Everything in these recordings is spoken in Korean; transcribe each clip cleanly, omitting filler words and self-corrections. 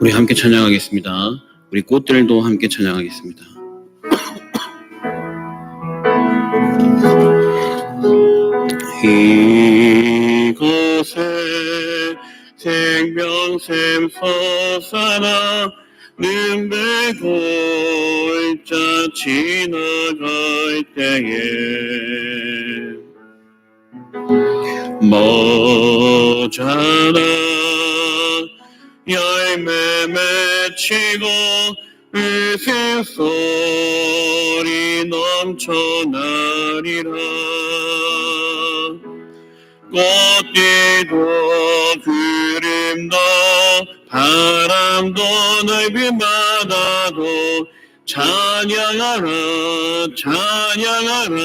우리 함께 찬양하겠습니다. 우리 꽃들도 함께 찬양하겠습니다. 이곳에 생명샘 솟아나는 배골자 지나갈 때에 모자라 열매 맺히고 웃음소리 넘쳐나리라. 꽃길도 구름도 바람도 넓은 바다도 찬양하라 찬양하라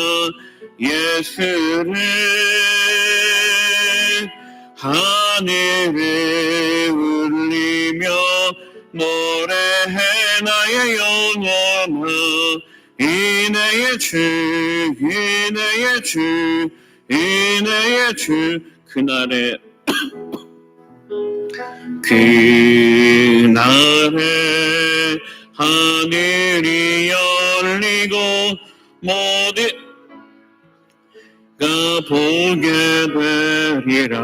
예수를. 하늘에 울리며 노래해 나의 영혼아 이내의 주 이내의 주 이내의 주. 그날에 하늘이 열리고 모두가 보게 되리라.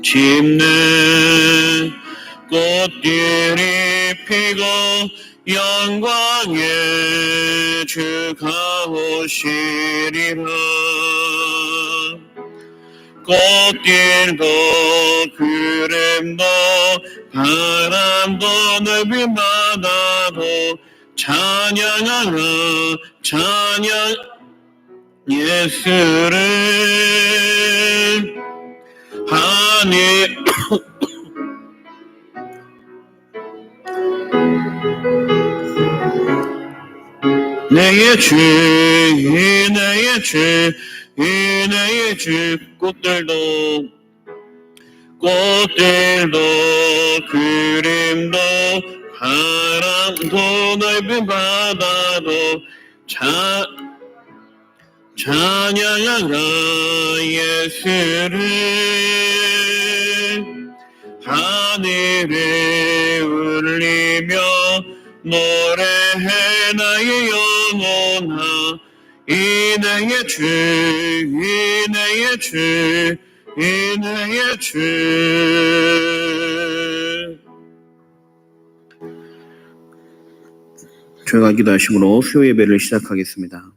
마침내 꽃들이 피고 영광의 주가 오시리라. 꽃길도 구름도 바람도 넓은 바다도 찬양하라 찬양 예수를. 하늘 내의 주 내의 주 내의 주. 꽃들도 구름도 바람도 넓은 바다도 찬양하라 예수를. 하늘에 울리며 노래해 나의 영혼아 이내의 주 이내의 주 이내의 주. 저희가 기도하심으로 수요 예배를 시작하겠습니다.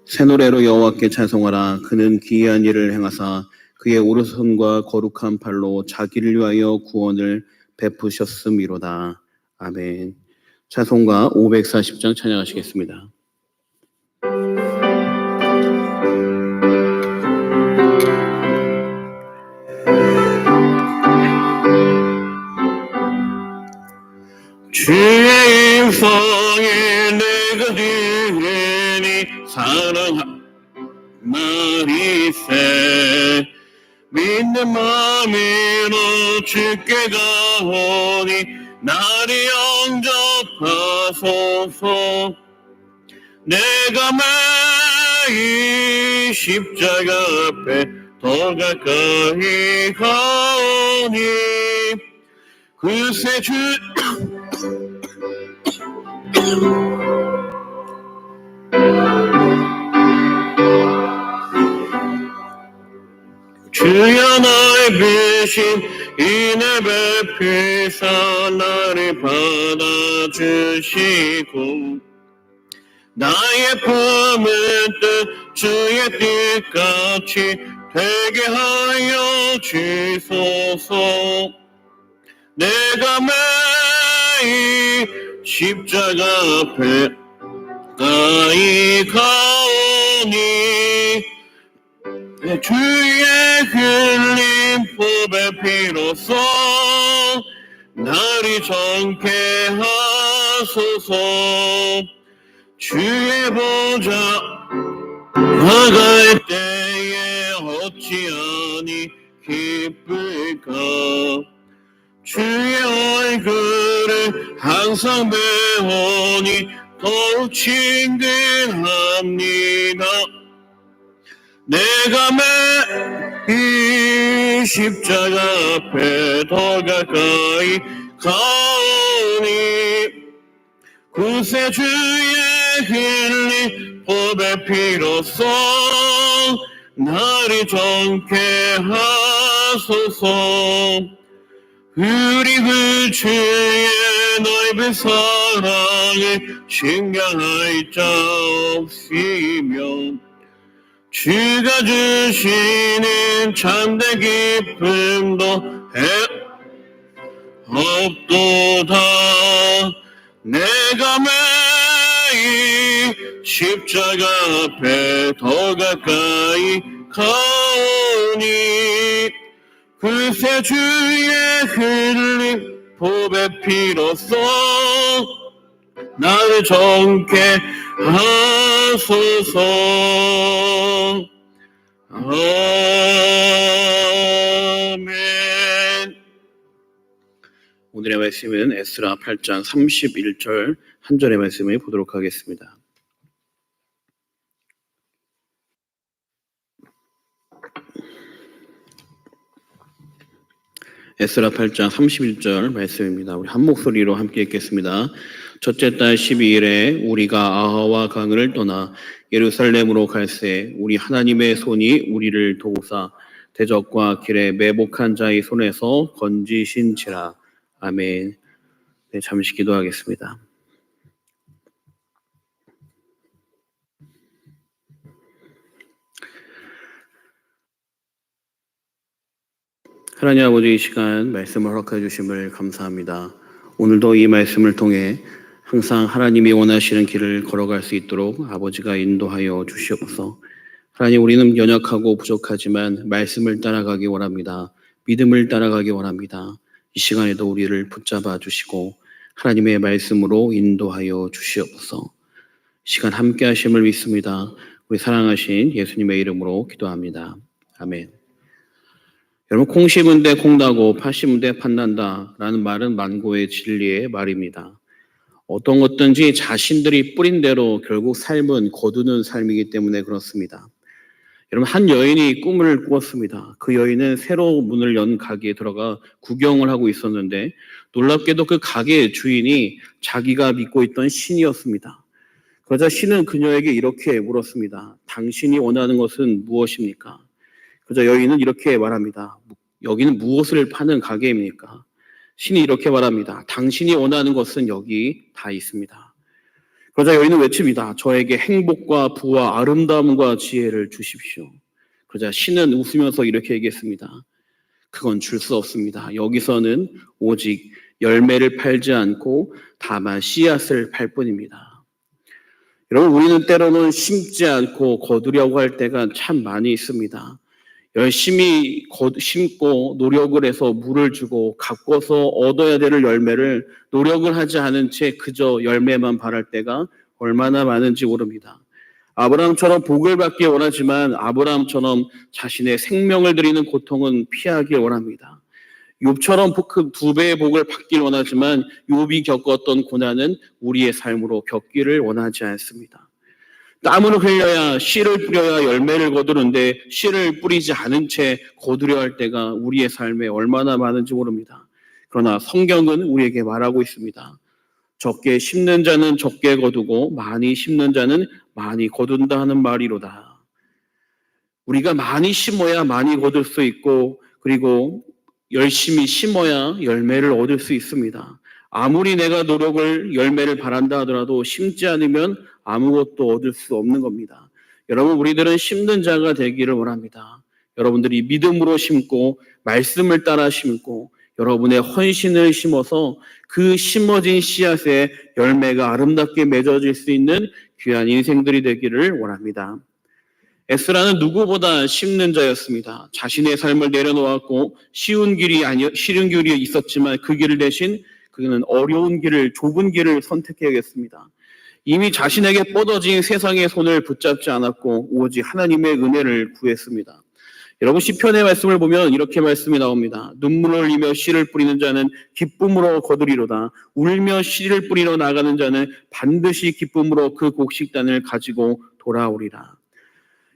새 노래로 여호와께 찬송하라. 그는 기이한 일을 행하사 그의 오른손과 거룩한 팔로 자기를 위하여 구원을 베푸셨음이로다. 아멘. 찬송가 540장 찬양하시겠습니다. 주의 임성에 내가 들으니 사랑하리세. 믿는 마음으로 주께 가오니 나를 영접하소서. 내가 매일 십자가 앞에 더 가까이 가오니 글쎄 주 주여 나의 배신 이내 베푸사 나를 받아주시고 나의 품은 뜻 주의 뜻같이 되게 하여 주소서. 내가 매일 십자가 앞에 가까이 가오니 주의 흘린 보배 피로써 나를 정케 하소서. 주의 보좌 나갈 때에 어찌하니 기쁠까. 주의 얼굴을 항상 배우니 더욱 친근합니다. 내가 매일 십자가 앞에 더 가까이 가오니 구세 주의 흘린 보배 피로써 나를 정케 하소서. 우리 주의 넓은 사랑을 신경할 자 없으며 주가 주시는 참된 기쁨도 없도다. 내가 매일 십자가 앞에 더 가까이 가오니 그새 주의 흘린 보배 피로써 나를 정케 하소서. 아멘. 오늘의 말씀은 에스라 8장 31절 한 절의 말씀을 보도록 하겠습니다. 에스라 8장 31절 말씀입니다. 우리 한 목소리로 함께 읽겠습니다. 첫째 달 12일에 우리가 아하와 강을 떠나 예루살렘으로 갈새 우리 하나님의 손이 우리를 도우사 대적과 길에 매복한 자의 손에서 건지신지라. 아멘. 네, 잠시 기도하겠습니다. 하나님 아버지, 이 시간 말씀을 허락해 주심을 감사합니다. 오늘도 이 말씀을 통해 항상 하나님이 원하시는 길을 걸어갈 수 있도록 아버지가 인도하여 주시옵소서. 하나님, 우리는 연약하고 부족하지만 말씀을 따라가기 원합니다. 믿음을 따라가기 원합니다. 이 시간에도 우리를 붙잡아 주시고 하나님의 말씀으로 인도하여 주시옵소서. 시간 함께 하심을 믿습니다. 우리 사랑하신 예수님의 이름으로 기도합니다. 아멘. 여러분, 콩 심은 데 콩 나고 팥 심은 데 팥 난다 라는 말은 만고의 진리의 말입니다. 어떤 것든지 자신들이 뿌린 대로 결국 삶은 거두는 삶이기 때문에 그렇습니다. 여러분, 한 여인이 꿈을 꾸었습니다. 그 여인은 새로 문을 연 가게에 들어가 구경을 하고 있었는데 놀랍게도 그 가게의 주인이 자기가 믿고 있던 신이었습니다. 그러자 신은 그녀에게 이렇게 물었습니다. 당신이 원하는 것은 무엇입니까? 그러자 여인은 이렇게 말합니다. 여기는 무엇을 파는 가게입니까? 신이 이렇게 말합니다. 당신이 원하는 것은 여기 다 있습니다. 그러자 여인은 외칩니다. 저에게 행복과 부와 아름다움과 지혜를 주십시오. 그러자 신은 웃으면서 이렇게 얘기했습니다. 그건 줄 수 없습니다. 여기서는 오직 열매를 팔지 않고 다만 씨앗을 팔 뿐입니다. 여러분, 우리는 때로는 심지 않고 거두려고 할 때가 참 많이 있습니다. 열심히 심고 노력을 해서 물을 주고 가꿔서 얻어야 될 열매를 노력을 하지 않은 채 그저 열매만 바랄 때가 얼마나 많은지 모릅니다. 아브라함처럼 복을 받기 원하지만 아브라함처럼 자신의 생명을 드리는 고통은 피하길 원합니다. 욥처럼 그 2배의 복을 받길 원하지만 욥이 겪었던 고난은 우리의 삶으로 겪기를 원하지 않습니다. 땀을 흘려야 씨를 뿌려야 열매를 거두는데 씨를 뿌리지 않은 채 거두려 할 때가 우리의 삶에 얼마나 많은지 모릅니다. 그러나 성경은 우리에게 말하고 있습니다. 적게 심는 자는 적게 거두고 많이 심는 자는 많이 거둔다 하는 말이로다. 우리가 많이 심어야 많이 거둘 수 있고 그리고 열심히 심어야 열매를 얻을 수 있습니다. 아무리 내가 노력을 열매를 바란다 하더라도 심지 않으면 아무것도 얻을 수 없는 겁니다. 여러분, 우리들은 심는 자가 되기를 원합니다. 여러분들이 믿음으로 심고 말씀을 따라 심고 여러분의 헌신을 심어서 그 심어진 씨앗의 열매가 아름답게 맺어질 수 있는 귀한 인생들이 되기를 원합니다. 에스라는 누구보다 심는 자였습니다. 자신의 삶을 내려놓았고 쉬운 길이 있었지만 그 길을 대신 그는 어려운 길을, 좁은 길을 선택해야겠습니다. 이미 자신에게 뻗어진 세상의 손을 붙잡지 않았고 오직 하나님의 은혜를 구했습니다. 여러분, 시편의 말씀을 보면 이렇게 말씀이 나옵니다. 눈물을 흘리며 씨를 뿌리는 자는 기쁨으로 거두리로다. 울며 씨를 뿌리러 나가는 자는 반드시 기쁨으로 그 곡식단을 가지고 돌아오리라.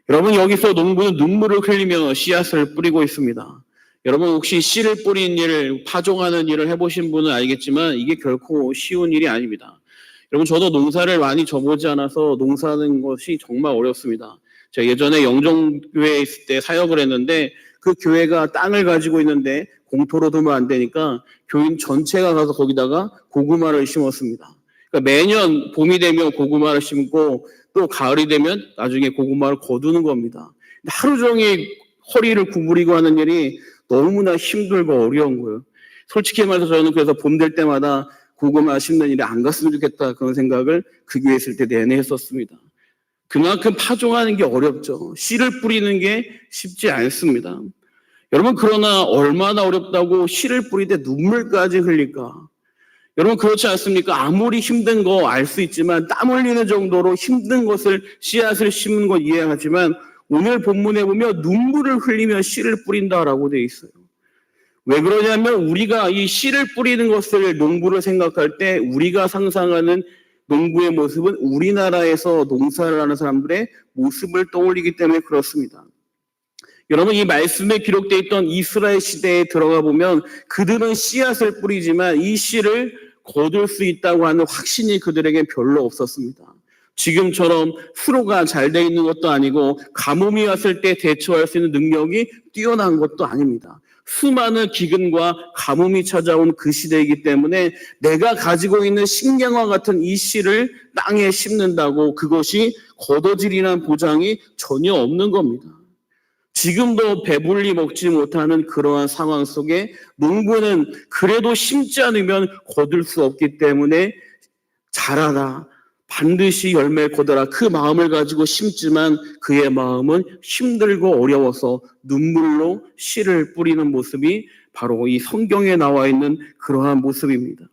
여러분, 여기서 농부는 눈물을 흘리며 씨앗을 뿌리고 있습니다. 여러분, 혹시 씨를 뿌리는 일, 파종하는 일을 해보신 분은 알겠지만 이게 결코 쉬운 일이 아닙니다. 여러분, 저도 농사를 많이 져보지 않아서 농사하는 것이 정말 어렵습니다. 제가 예전에 영종교회에 있을 때 사역을 했는데 그 교회가 땅을 가지고 있는데 공토로 두면 안 되니까 교인 전체가 가서 거기다가 고구마를 심었습니다. 그러니까 매년 봄이 되면 고구마를 심고 또 가을이 되면 나중에 고구마를 거두는 겁니다. 하루 종일 허리를 구부리고 하는 일이 너무나 힘들고 어려운 거예요. 솔직히 말해서 저는 그래서 봄 될 때마다 고구마 심는 일에 안 갔으면 좋겠다, 그런 생각을 그 교회에 있을 때 내내 했었습니다. 그만큼 파종하는 게 어렵죠. 씨를 뿌리는 게 쉽지 않습니다. 여러분, 그러나 얼마나 어렵다고 씨를 뿌릴 때 눈물까지 흘릴까? 여러분, 그렇지 않습니까? 아무리 힘든 거 알 수 있지만 땀 흘리는 정도로 힘든 것을, 씨앗을 심는 건 이해하지만 오늘 본문에 보면 눈물을 흘리며 씨를 뿌린다라고 되어 있어요. 왜 그러냐면 우리가 이 씨를 뿌리는 것을, 농부를 생각할 때 우리가 상상하는 농부의 모습은 우리나라에서 농사를 하는 사람들의 모습을 떠올리기 때문에 그렇습니다. 여러분, 이 말씀에 기록되어 있던 이스라엘 시대에 들어가 보면 그들은 씨앗을 뿌리지만 이 씨를 거둘 수 있다고 하는 확신이 그들에게 별로 없었습니다. 지금처럼 수로가 잘 돼 있는 것도 아니고 가뭄이 왔을 때 대처할 수 있는 능력이 뛰어난 것도 아닙니다. 수많은 기근과 가뭄이 찾아온 그 시대이기 때문에 내가 가지고 있는 식량과 같은 이 씨를 땅에 심는다고 그것이 거둬지리라는 보장이 전혀 없는 겁니다. 지금도 배불리 먹지 못하는 그러한 상황 속에 농부는 그래도 심지 않으면 거둘 수 없기 때문에 자라라, 반드시 열매를 거둬라, 그 마음을 가지고 심지만 그의 마음은 힘들고 어려워서 눈물로 씨를 뿌리는 모습이 바로 이 성경에 나와 있는 그러한 모습입니다.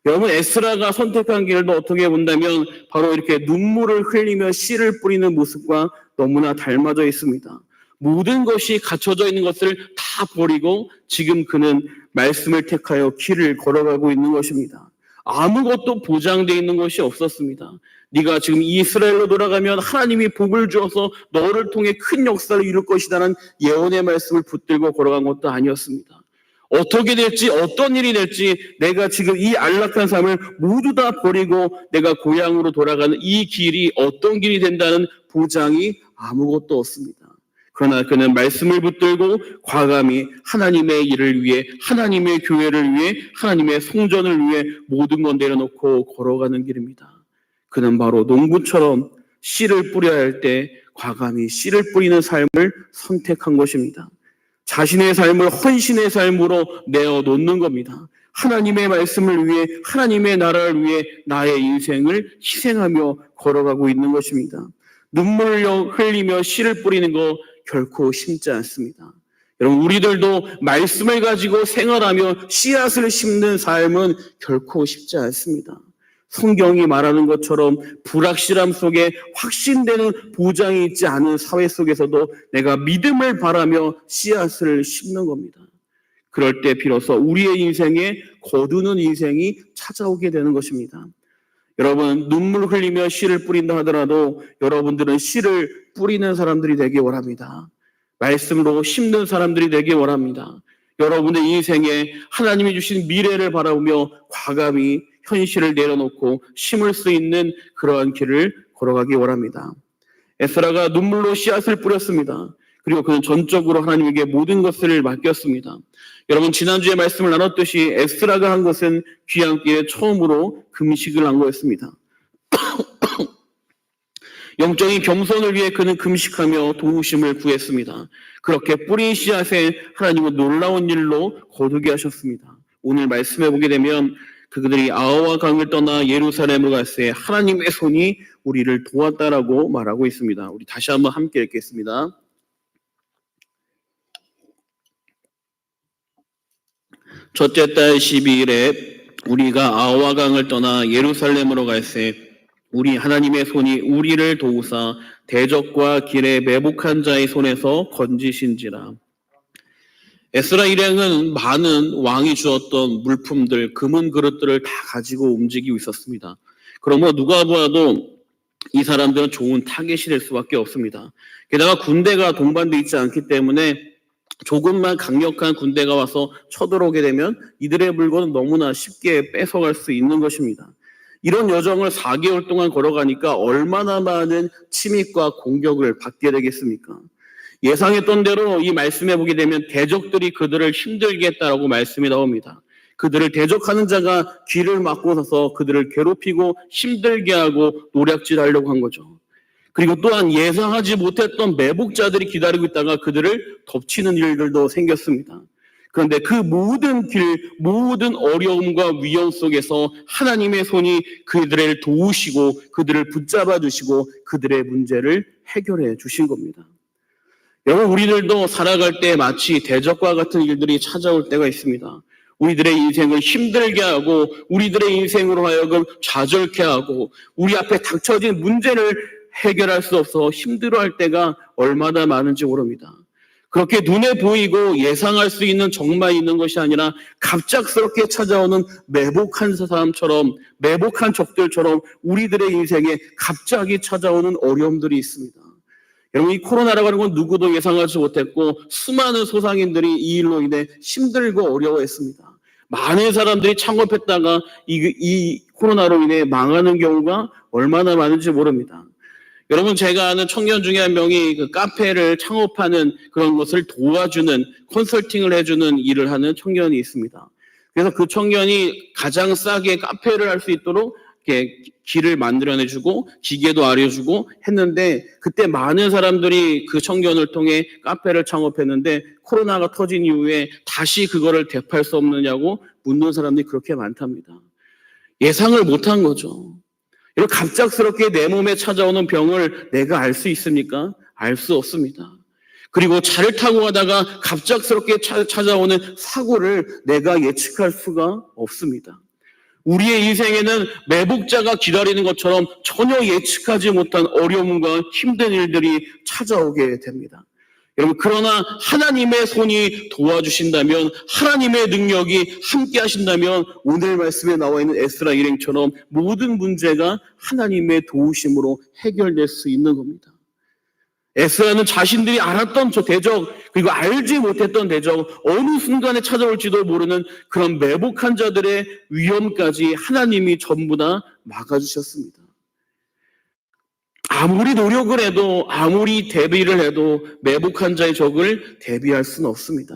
여러분, 에스라가 선택한 길도 어떻게 본다면 바로 이렇게 눈물을 흘리며 씨를 뿌리는 모습과 너무나 닮아져 있습니다. 모든 것이 갖춰져 있는 것을 다 버리고 지금 그는 말씀을 택하여 길을 걸어가고 있는 것입니다. 아무것도 보장되어 있는 것이 없었습니다. 네가 지금 이스라엘로 돌아가면 하나님이 복을 주어서 너를 통해 큰 역사를 이룰 것이라는 예언의 말씀을 붙들고 걸어간 것도 아니었습니다. 어떻게 될지, 어떤 일이 될지, 내가 지금 이 안락한 삶을 모두 다 버리고 내가 고향으로 돌아가는 이 길이 어떤 길이 된다는 보장이 아무것도 없습니다. 그러나 그는 말씀을 붙들고 과감히 하나님의 일을 위해, 하나님의 교회를 위해, 하나님의 성전을 위해 모든 건 내려놓고 걸어가는 길입니다. 그는 바로 농부처럼 씨를 뿌려야 할 때 과감히 씨를 뿌리는 삶을 선택한 것입니다. 자신의 삶을 헌신의 삶으로 내어놓는 겁니다. 하나님의 말씀을 위해, 하나님의 나라를 위해 나의 인생을 희생하며 걸어가고 있는 것입니다. 눈물을 흘리며 씨를 뿌리는 거 결코 쉽지 않습니다. 여러분, 우리들도 말씀을 가지고 생활하며 씨앗을 심는 삶은 결코 쉽지 않습니다. 성경이 말하는 것처럼 불확실함 속에 확신되는 보장이 있지 않은 사회 속에서도 내가 믿음을 바라며 씨앗을 심는 겁니다. 그럴 때 비로소 우리의 인생에 거두는 인생이 찾아오게 되는 것입니다. 여러분, 눈물 흘리며 씨를 뿌린다 하더라도 여러분들은 씨를 뿌리는 사람들이 되기 원합니다. 말씀으로 심는 사람들이 되기 원합니다. 여러분의 인생에 하나님이 주신 미래를 바라보며 과감히 현실을 내려놓고 심을 수 있는 그러한 길을 걸어가기 원합니다. 에스라가 눈물로 씨앗을 뿌렸습니다. 그리고 그는 전적으로 하나님에게 모든 것을 맡겼습니다. 여러분, 지난주에 말씀을 나눴듯이 에스라가 한 것은 귀향기에 처음으로 금식을 한 거였습니다. 영적인 겸손을 위해 그는 금식하며 도우심을 구했습니다. 그렇게 뿌린 씨앗에 하나님은 놀라운 일로 거두게 하셨습니다. 오늘 말씀해 보게 되면 그들이 아하와 강을 떠나 예루살렘으로 갈새 하나님의 손이 우리를 도왔다라고 말하고 있습니다. 우리 다시 한번 함께 읽겠습니다. 첫째 달 12일에 우리가 아하와 강을 떠나 예루살렘으로 갈새 우리 하나님의 손이 우리를 도우사 대적과 길에 매복한 자의 손에서 건지신지라. 에스라 일행은 많은 왕이 주었던 물품들, 금은 그릇들을 다 가지고 움직이고 있었습니다. 그러므로 누가 보아도 이 사람들은 좋은 타겟이 될 수밖에 없습니다. 게다가 군대가 동반되어 있지 않기 때문에 조금만 강력한 군대가 와서 쳐들어오게 되면 이들의 물건은 너무나 쉽게 뺏어갈 수 있는 것입니다. 이런 여정을 4개월 동안 걸어가니까 얼마나 많은 침입과 공격을 받게 되겠습니까? 예상했던 대로 이 말씀에 보게 되면 대적들이 그들을 힘들게 했다라고 말씀이 나옵니다. 그들을 대적하는 자가 귀를 막고 서서 그들을 괴롭히고 힘들게 하고 노략질하려고 한 거죠. 그리고 또한 예상하지 못했던 매복자들이 기다리고 있다가 그들을 덮치는 일들도 생겼습니다. 그런데 그 모든 모든 어려움과 위험 속에서 하나님의 손이 그들을 도우시고 그들을 붙잡아 주시고 그들의 문제를 해결해 주신 겁니다. 여러분, 우리들도 살아갈 때 마치 대적과 같은 일들이 찾아올 때가 있습니다. 우리들의 인생을 힘들게 하고 우리들의 인생으로 하여금 좌절케 하고 우리 앞에 닥쳐진 문제를 해결할 수 없어 힘들어할 때가 얼마나 많은지 모릅니다. 그렇게 눈에 보이고 예상할 수 있는 적만 있는 것이 아니라 갑작스럽게 찾아오는 매복한 사람처럼, 매복한 적들처럼 우리들의 인생에 갑자기 찾아오는 어려움들이 있습니다. 여러분, 이 코로나라고 하는 건 누구도 예상하지 못했고 수많은 소상인들이 이 일로 인해 힘들고 어려워했습니다. 많은 사람들이 창업했다가 이 코로나로 인해 망하는 경우가 얼마나 많은지 모릅니다. 여러분, 제가 아는 청년 중에 한 명이 그 카페를 창업하는 그런 것을 도와주는, 컨설팅을 해주는 일을 하는 청년이 있습니다. 그래서 그 청년이 가장 싸게 카페를 할 수 있도록 이렇게 길을 만들어내주고 기계도 알려주고 했는데 그때 많은 사람들이 그 청년을 통해 카페를 창업했는데 코로나가 터진 이후에 다시 그거를 되팔 수 없느냐고 묻는 사람들이 그렇게 많답니다. 예상을 못한 거죠. 이렇게 갑작스럽게 내 몸에 찾아오는 병을 내가 알 수 있습니까? 알 수 없습니다. 그리고 차를 타고 가다가 갑작스럽게 찾아오는 사고를 내가 예측할 수가 없습니다. 우리의 인생에는 매복자가 기다리는 것처럼 전혀 예측하지 못한 어려움과 힘든 일들이 찾아오게 됩니다. 여러분, 그러나 하나님의 손이 도와주신다면, 하나님의 능력이 함께 하신다면 오늘 말씀에 나와 있는 에스라 일행처럼 모든 문제가 하나님의 도우심으로 해결될 수 있는 겁니다. 에스라는 자신들이 알았던 저 대적, 그리고 알지 못했던 대적, 어느 순간에 찾아올지도 모르는 그런 매복한 자들의 위험까지 하나님이 전부 다 막아주셨습니다. 아무리 노력을 해도, 아무리 대비를 해도 매복한 자의 적을 대비할 수는 없습니다.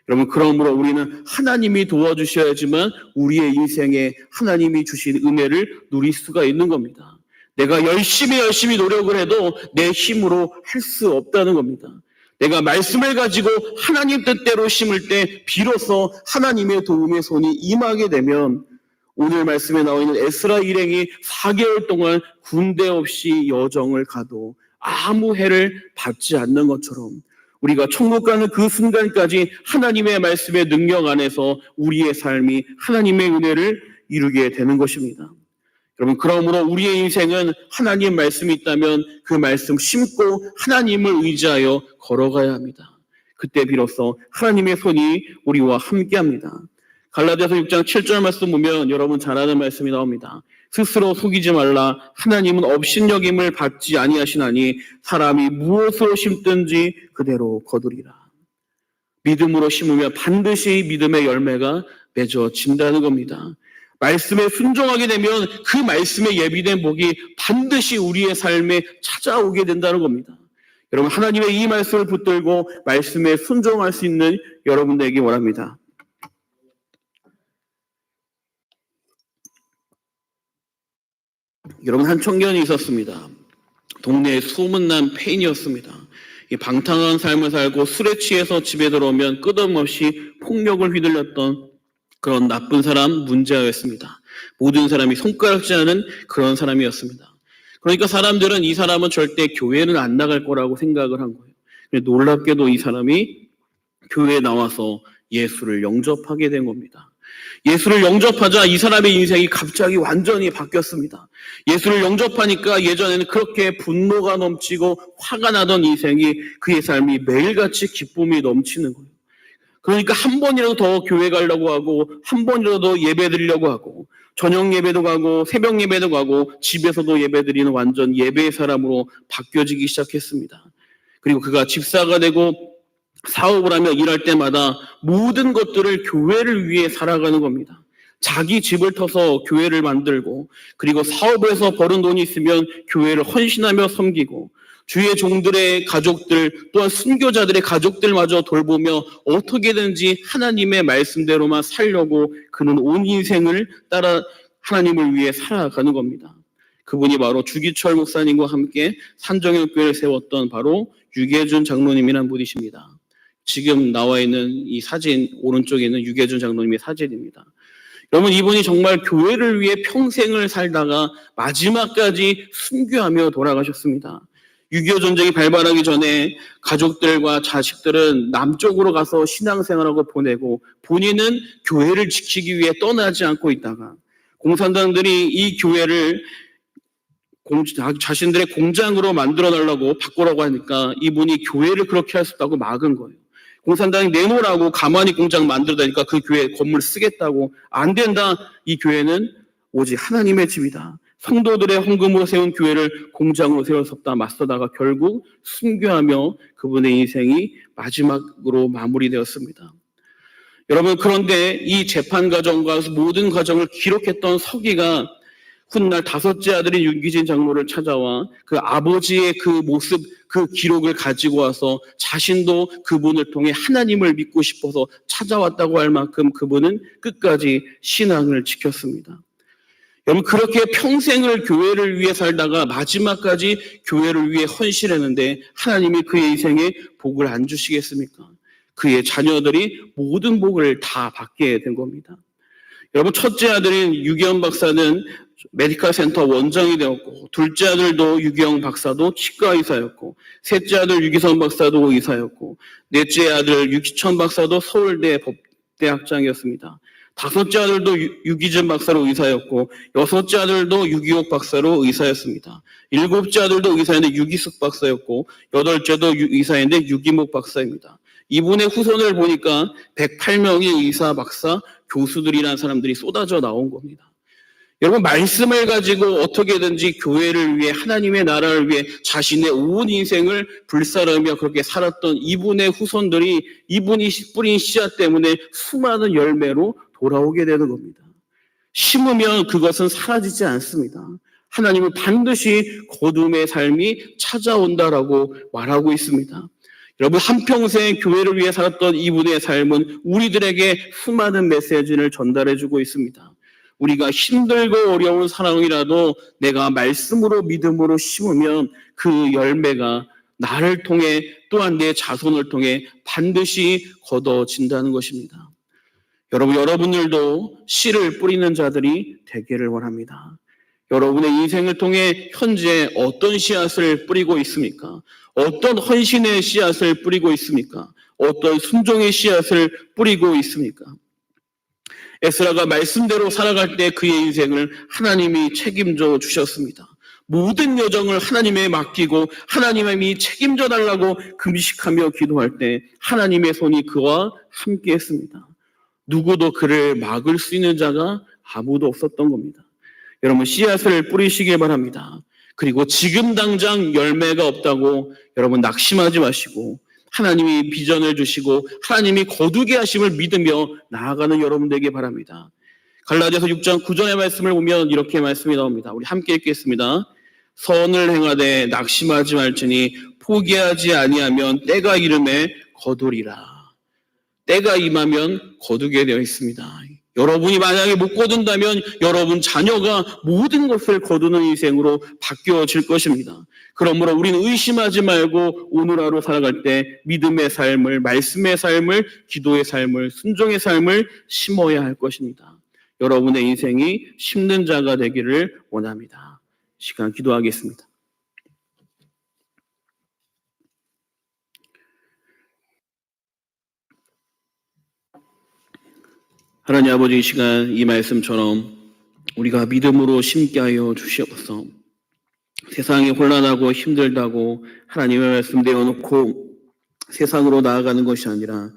여러분, 그러므로 우리는 하나님이 도와주셔야지만 우리의 인생에 하나님이 주신 은혜를 누릴 수가 있는 겁니다. 내가 열심히 노력을 해도 내 힘으로 할 수 없다는 겁니다. 내가 말씀을 가지고 하나님 뜻대로 심을 때 비로소 하나님의 도움의 손이 임하게 되면 오늘 말씀에 나와 있는 에스라 일행이 4개월 동안 군대 없이 여정을 가도 아무 해를 받지 않는 것처럼 우리가 천국 가는 그 순간까지 하나님의 말씀의 능력 안에서 우리의 삶이 하나님의 은혜를 이루게 되는 것입니다. 여러분, 그러므로 우리의 인생은 하나님 말씀이 있다면 그 말씀 심고 하나님을 의지하여 걸어가야 합니다. 그때 비로소 하나님의 손이 우리와 함께합니다. 갈라디아서 6장 7절 말씀 보면 여러분 잘 아는 말씀이 나옵니다. 스스로 속이지 말라. 하나님은 업신여김을 받지 아니하시나니 사람이 무엇으로 심든지 그대로 거두리라. 믿음으로 심으면 반드시 믿음의 열매가 맺어진다는 겁니다. 말씀에 순종하게 되면 그 말씀에 예비된 복이 반드시 우리의 삶에 찾아오게 된다는 겁니다. 여러분, 하나님의 이 말씀을 붙들고 말씀에 순종할 수 있는 여러분들에게 원합니다. 여러분, 한 청년이 있었습니다. 동네에 소문난 페인이었습니다. 방탕한 삶을 살고 술에 취해서 집에 들어오면 끝없이 폭력을 휘둘렀던 그런 나쁜 사람 문제였습니다. 모든 사람이 손가락질하는 그런 사람이었습니다. 그러니까 사람들은 이 사람은 절대 교회는 안 나갈 거라고 생각을 한 거예요. 놀랍게도 이 사람이 교회에 나와서 예수를 영접하게 된 겁니다. 예수를 영접하자 이 사람의 인생이 갑자기 완전히 바뀌었습니다. 예수를 영접하니까 예전에는 그렇게 분노가 넘치고 화가 나던 인생이, 그의 삶이 매일같이 기쁨이 넘치는 거예요. 그러니까 한 번이라도 더 교회 가려고 하고, 한 번이라도 더 예배 드리려고 하고, 저녁 예배도 가고 새벽 예배도 가고 집에서도 예배 드리는 완전 예배의 사람으로 바뀌어지기 시작했습니다. 그리고 그가 집사가 되고 사업을 하며 일할 때마다 모든 것들을 교회를 위해 살아가는 겁니다. 자기 집을 터서 교회를 만들고, 그리고 사업에서 벌은 돈이 있으면 교회를 헌신하며 섬기고, 주의 종들의 가족들 또한 순교자들의 가족들마저 돌보며 어떻게든지 하나님의 말씀대로만 살려고 그는 온 인생을 따라 하나님을 위해 살아가는 겁니다. 그분이 바로 주기철 목사님과 함께 산정형교회를 세웠던 바로 유계준 장로님이라는 분이십니다. 지금 나와 있는 이 사진 오른쪽에 있는 유계준 장로님의 사진입니다. 여러분, 이분이 정말 교회를 위해 평생을 살다가 마지막까지 순교하며 돌아가셨습니다. 6.25 전쟁이 발발하기 전에 가족들과 자식들은 남쪽으로 가서 신앙생활하고 보내고, 본인은 교회를 지키기 위해 떠나지 않고 있다가 공산당들이 이 교회를 자신들의 공장으로 만들어달라고 바꾸라고 하니까 이분이 교회를 그렇게 할 수 없다고 막은 거예요. 공산당이 내놓으라고 가만히 공장 만들다니까 그 교회 건물 쓰겠다고, 안 된다. 이 교회는 오직 하나님의 집이다. 성도들의 헌금으로 세운 교회를 공장으로 세웠었다 맞서다가 결국 순교하며 그분의 인생이 마지막으로 마무리되었습니다. 여러분, 그런데 이 재판 과정과 모든 과정을 기록했던 서기가 훗날 다섯째 아들인 윤기진 장로를 찾아와 그 아버지의 그 모습, 그 기록을 가지고 와서 자신도 그분을 통해 하나님을 믿고 싶어서 찾아왔다고 할 만큼 그분은 끝까지 신앙을 지켰습니다. 여러분, 그렇게 평생을 교회를 위해 살다가 마지막까지 교회를 위해 헌신했는데 하나님이 그의 인생에 복을 안 주시겠습니까? 그의 자녀들이 모든 복을 다 받게 된 겁니다. 여러분, 첫째 아들인 유기영 박사는 메디컬 센터 원장이 되었고, 둘째 아들도 유기영 박사도 치과 의사였고, 셋째 아들 유기선 박사도 의사였고, 넷째 아들 유기천 박사도 서울대 법대 학장이었습니다. 다섯째 아들도 유기준 박사로 의사였고, 여섯째 아들도 유기옥 박사로 의사였습니다. 일곱째 아들도 의사인데 유기숙 박사였고, 여덟째도 의사인데 유기목 박사입니다. 이분의 후손을 보니까 108명의 의사, 박사, 교수들이라는 사람들이 쏟아져 나온 겁니다. 여러분, 말씀을 가지고 어떻게든지 교회를 위해, 하나님의 나라를 위해 자신의 온 인생을 불사르며 그렇게 살았던 이분의 후손들이 이분이 뿌린 씨앗 때문에 수많은 열매로 돌아오게 되는 겁니다. 심으면 그것은 사라지지 않습니다. 하나님은 반드시 거둠의 삶이 찾아온다라고 말하고 있습니다. 여러분, 한평생 교회를 위해 살았던 이분의 삶은 우리들에게 수많은 메시지를 전달해주고 있습니다. 우리가 힘들고 어려운 상황이라도 내가 말씀으로 믿음으로 심으면 그 열매가 나를 통해 또한 내 자손을 통해 반드시 거둬진다는 것입니다. 여러분, 여러분들도 씨를 뿌리는 자들이 되기를 원합니다. 여러분의 인생을 통해 현재 어떤 씨앗을 뿌리고 있습니까? 어떤 헌신의 씨앗을 뿌리고 있습니까? 어떤 순종의 씨앗을 뿌리고 있습니까? 에스라가 말씀대로 살아갈 때 그의 인생을 하나님이 책임져 주셨습니다. 모든 여정을 하나님에 맡기고 하나님이 책임져 달라고 금식하며 기도할 때 하나님의 손이 그와 함께 했습니다. 누구도 그를 막을 수 있는 자가 아무도 없었던 겁니다. 여러분, 씨앗을 뿌리시길 바랍니다. 그리고 지금 당장 열매가 없다고 여러분 낙심하지 마시고, 하나님이 비전을 주시고 하나님이 거두게 하심을 믿으며 나아가는 여러분 되길 바랍니다. 갈라디아서 6장 9절의 말씀을 보면 이렇게 말씀이 나옵니다. 우리 함께 읽겠습니다. 선을 행하되 낙심하지 말지니 포기하지 아니하면 때가 이름에 거두리라. 때가 임하면 거두게 되어 있습니다. 여러분이 만약에 못 거둔다면 여러분 자녀가 모든 것을 거두는 인생으로 바뀌어질 것입니다. 그러므로 우리는 의심하지 말고 오늘 하루 살아갈 때 믿음의 삶을, 말씀의 삶을, 기도의 삶을, 순종의 삶을 심어야 할 것입니다. 여러분의 인생이 심는 자가 되기를 원합니다. 시간 기도하겠습니다. 하나님 아버지, 이 시간 이 말씀처럼 우리가 믿음으로 심게 하여 주시옵소서. 세상이 혼란하고 힘들다고 하나님의 말씀 내어놓고 세상으로 나아가는 것이 아니라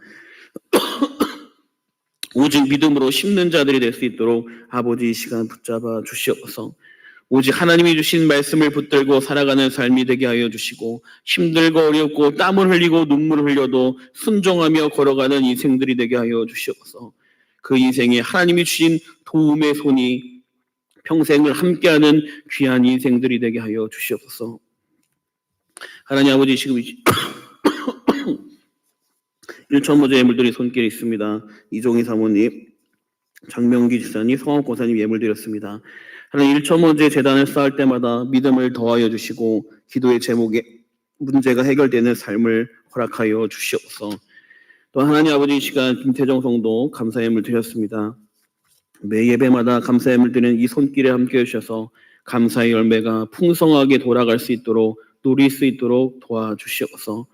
오직 믿음으로 심는 자들이 될 수 있도록 아버지 이 시간 붙잡아 주시옵소서. 오직 하나님이 주신 말씀을 붙들고 살아가는 삶이 되게 하여 주시고 힘들고 어렵고 땀을 흘리고 눈물을 흘려도 순종하며 걸어가는 인생들이 되게 하여 주시옵소서. 그 인생에 하나님이 주신 도움의 손이 평생을 함께하는 귀한 인생들이 되게 하여 주시옵소서. 하나님 아버지, 지금 1,000모제 예물들이 손길에 있습니다. 이종희 사모님, 장명기 지사님, 성함고사님 예물드렸습니다. 하나님 1,000모제 재단을 쌓을 때마다 믿음을 더하여 주시고 기도의 제목에 문제가 해결되는 삶을 허락하여 주시옵소서. 또 하나님 아버지, 이 시간 김태정 성도 감사 예물 드렸습니다. 매 예배마다 감사 예물 드리는 이 손길에 함께해 주셔서 감사의 열매가 풍성하게 돌아갈 수 있도록 누릴 수 있도록 도와주시옵소서.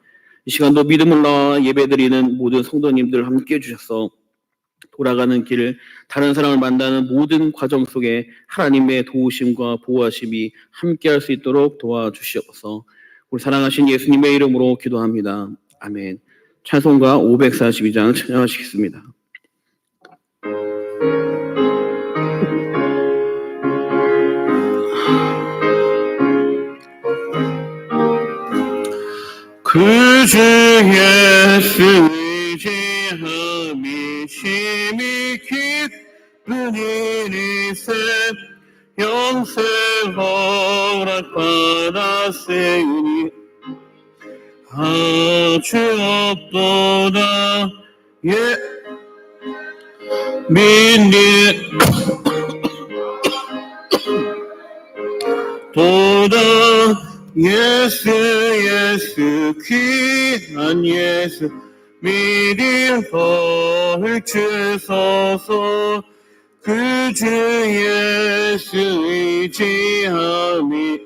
이 시간도 믿음을 나와 예배드리는 모든 성도님들 함께해 주셔서 돌아가는 길, 다른 사람을 만나는 모든 과정 속에 하나님의 도우심과 보호하심이 함께할 수 있도록 도와주시옵소서. 우리 사랑하신 예수님의 이름으로 기도합니다. 아멘. 찬송가 542장 찬양하시겠습니다. 그 주 예수 의지함이 심히 기쁜 일이세 영생 허락받았으니 아주 없도다 믿니 도다 예수 귀한 예수 믿음 벌 주소서. 그 주 예수 의지함이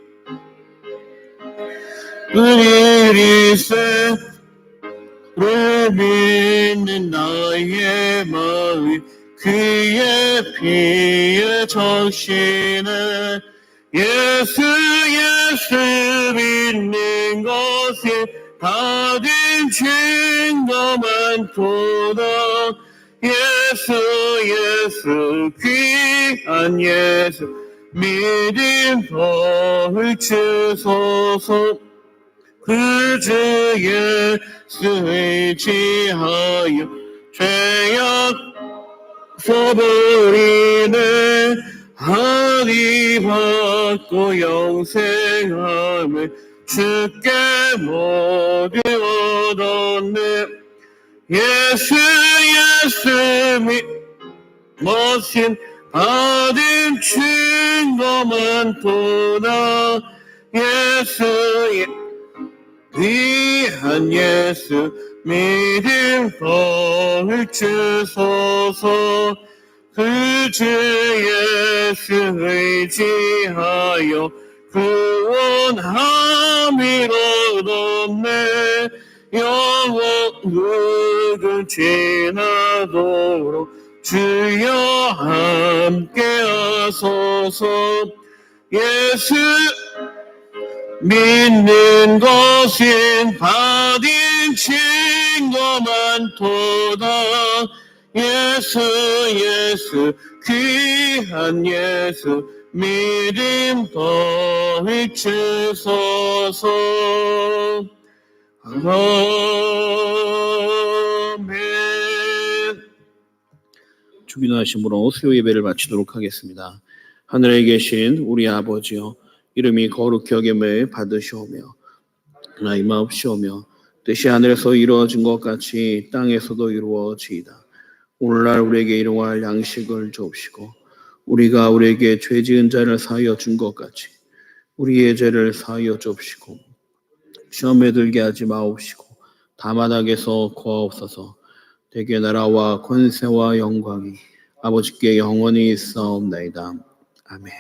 은일이세 를 믿는 나의 마음 그의 피에 적시네 예수 믿는 것이 받은 증거만 도다 예수 귀한 예수 믿음 벌 주소서. 그 주 예수 의지하여 죄악 써버리네 하리 받고 영생함을 주께 모두 얻었네 예수 믿으신 받은 증거만 도다 예수의 귀한 예수 믿음 벌 주소서. 그 주 예수 의지하여 구원함이 얻었네 영원 누구 지나도록 주여 함께 하소서. 예수 믿는 것은 받은 증거만 도다 예수 귀한 예수 믿음 더해 주소서. 아멘. 주기도하심으로 수요 예배를 마치도록 하겠습니다. 하늘에 계신 우리 아버지여 이름이 거룩히 여김을 받으시오며 나이 마옵시오며 뜻이 하늘에서 이루어진 것 같이 땅에서도 이루어지이다. 오늘날 우리에게 일용할 양식을 주옵시고 우리가 우리에게 죄 지은 자를 사하여 준 것 같이 우리의 죄를 사하여 주옵시고 시험에 들게 하지 마옵시고 다만 악에서 구하옵소서. 대개 나라와 권세와 영광이 아버지께 영원히 있사옵나이다. 아멘.